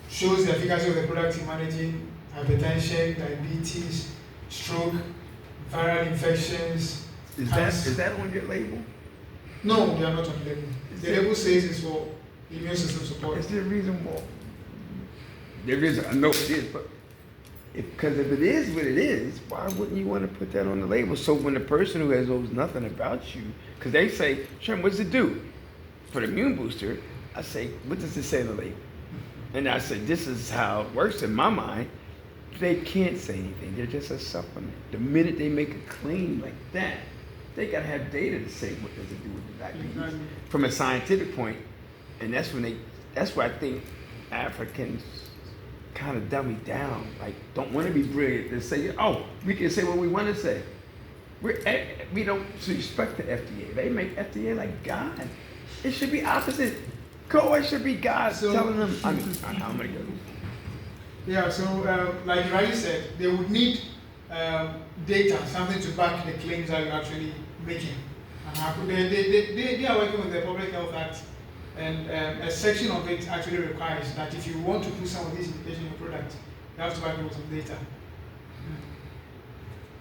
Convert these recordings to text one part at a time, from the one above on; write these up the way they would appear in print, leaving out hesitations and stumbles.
shows the efficacy of the product in managing hypertension, diabetes, stroke, viral infections. Is that on your label? No, they are not on the label. The label says it's for immune system support. Is there a reason why? There is, I know it is, but because if it is what it is, why wouldn't you want to put that on the label? So when the person who knows nothing about you, because they say, Sherman, what does it do? For the immune booster, I say, what does it say on the label? And I said, this is how it works in my mind. They can't say anything. They're just a supplement. The minute they make a claim like that, they gotta have data to say what does it do with the diabetes from a scientific point. And that's why I think Africans kind of dumb it down. Like, don't want to be brilliant and say, oh, we can say what we want to say. We don't respect the FDA. They make FDA like God. It should be opposite. COA should be God telling them. I'm gonna go. Yeah, so like Riley said, they would need data, something to back the claims that you're actually making. They are working with the Public Health Act, and a section of it actually requires that if you want to put some of these indications in your product, you have to back it with some data.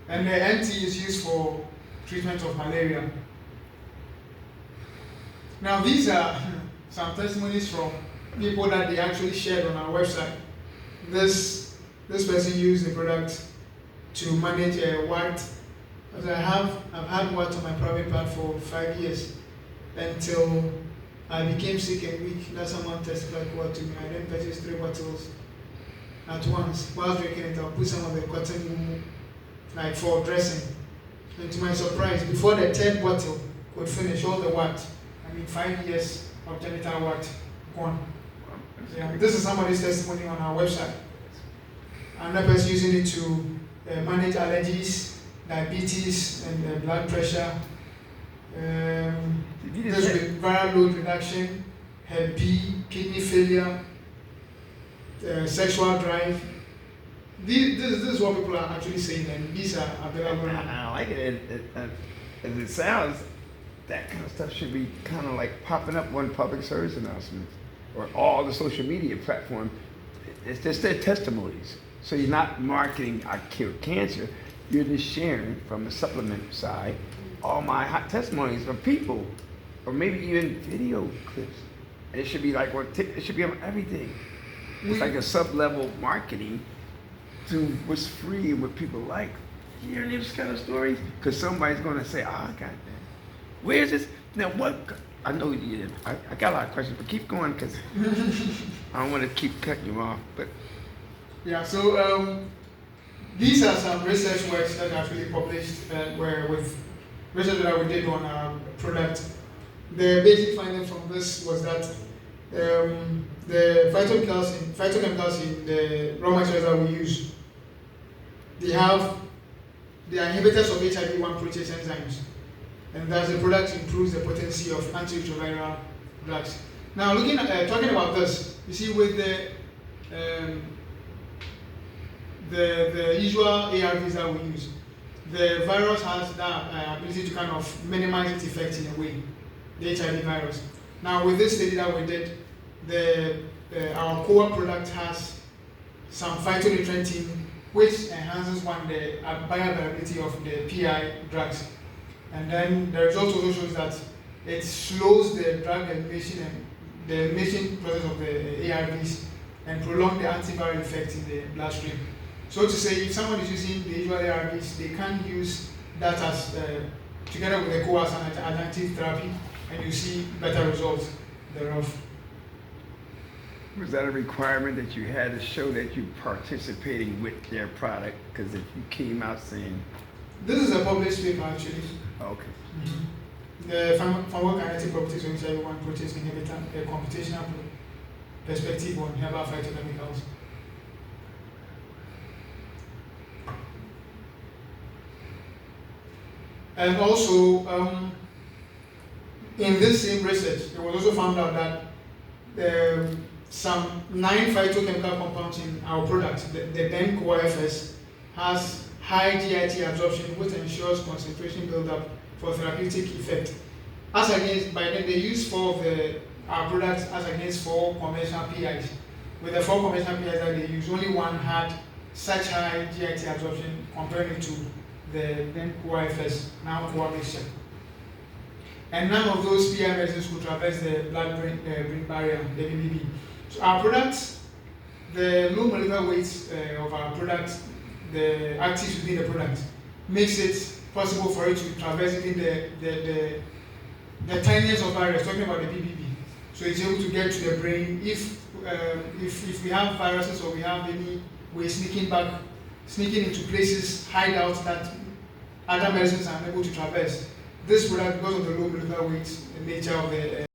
And the NT is used for treatment of malaria. Now these are some testimonies from people that they actually shared on our website. This person used the product to manage WAT. As I've had WAT on my private part for 5 years until I became sick and weak. That someone testified WAT to me. I then purchased 3 bottles at once. While drinking it, I'll put some of the cotton like for dressing. And to my surprise, before the 3rd bottle could finish all the WAT, 5 years of genital WAT gone. Yeah, this is somebody's testimony on our website. Another person using it to manage allergies, diabetes, and blood pressure. This with viral load reduction, Hep B, kidney failure, sexual drive. This is what people are actually saying, and these are available. I like it. As it sounds, that kind of stuff should be kind of like popping up on public service announcements or all the social media platforms. It's just their testimonies. So you're not marketing I cured cancer. You're just sharing from the supplement side all my hot testimonies from people, or maybe even video clips. And it should be like it should be on everything. It's like a sub-level marketing to what's free and what people like. You hear these kind of stories? Because somebody's going to say, oh, I got that. Where's this? Now, what? I know you. I got a lot of questions, but keep going because I don't want to keep cutting you off. But yeah, so these are some research works that are actually published where with research that we did on our product. The basic finding from this was that the phytochemicals in the raw materials that we use, they are inhibitors of HIV-1 protease enzymes. And thus the product improves the potency of antiretroviral drugs. Now, talking about this, you see with the usual ARVs that we use, the virus has that ability to kind of minimize its effect in a way, the HIV virus. Now, with this study that we did, our core product has some phytonutrient which enhances the bioavailability of the PI drugs. And then the result also shows that it slows the drug elimination and the elimination process of the ARVs and prolong the antiviral effect in the bloodstream. So to say, if someone is using the usual ARVs, they can use that as together with the COA as an adjunctive therapy, and you see better results thereof. Was that a requirement that you had to show that you're participating with their product? Because if you came out saying... This is a published paper actually. Okay. Mm-hmm. The pharmacokinetic properties of HIV-1 protease inhibitor, a computational perspective on herbal phytochemicals. And also, in this same research, it was also found out that some 9 phytochemical compounds in our product, the then CoFS, has high GIT absorption, which ensures concentration buildup for therapeutic effect. As against, by then they use 4 of our products as against 4 conventional PIs. with the 4 conventional players that they use, only one had such high GIT absorption comparing it to the then CoA-FS, now CoA mixture. And none of those PI medicines could traverse the blood-brain barrier, the BBB. So our products, the low molecular weight of our product, the actives within the product, makes it possible for it to traverse even the tiniest of virus, talking about the BBB. So it's able to get to the brain if we have viruses or we have any way sneaking into places, hideouts that other medicines are unable to traverse. This product, because of the low molecular weight nature of the